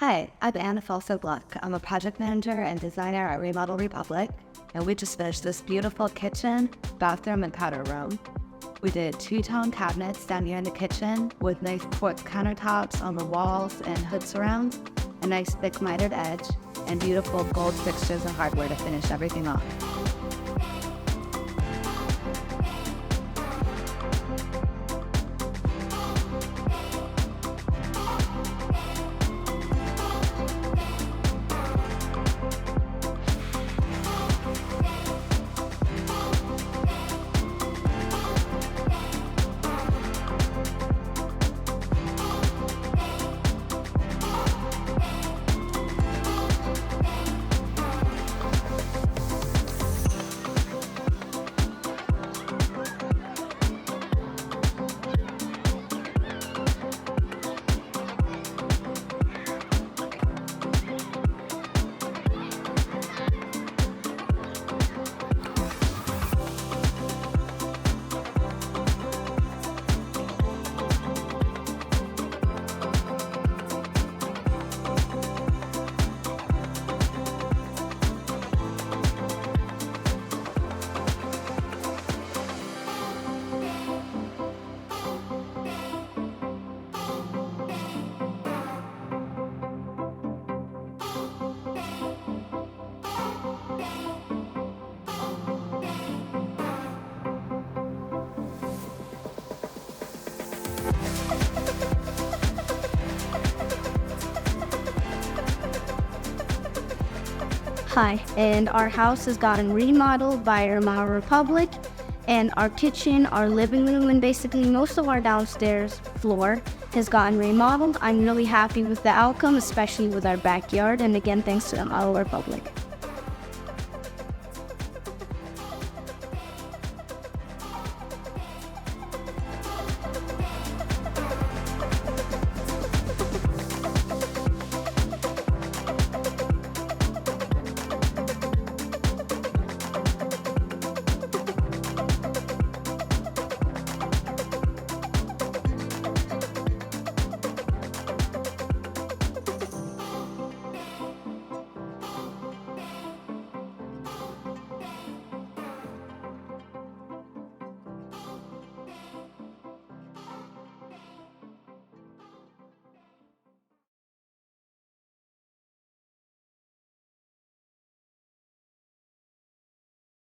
Hi, I'm Anna Falso-Gluck. I'm a project manager and designer at Remodel Republic, and we just finished this beautiful kitchen, bathroom, and powder room. We did two-tone cabinets down here in the kitchen with nice quartz countertops on the walls and hood surrounds, a nice thick mitered edge, and beautiful gold fixtures and hardware to finish everything off. Hi, and our house has gotten remodeled by Remodel Republic, and our kitchen, our living room, and basically most of our downstairs floor has gotten remodeled. I'm really happy with the outcome, especially with our backyard, and again, thanks to Remodel Republic.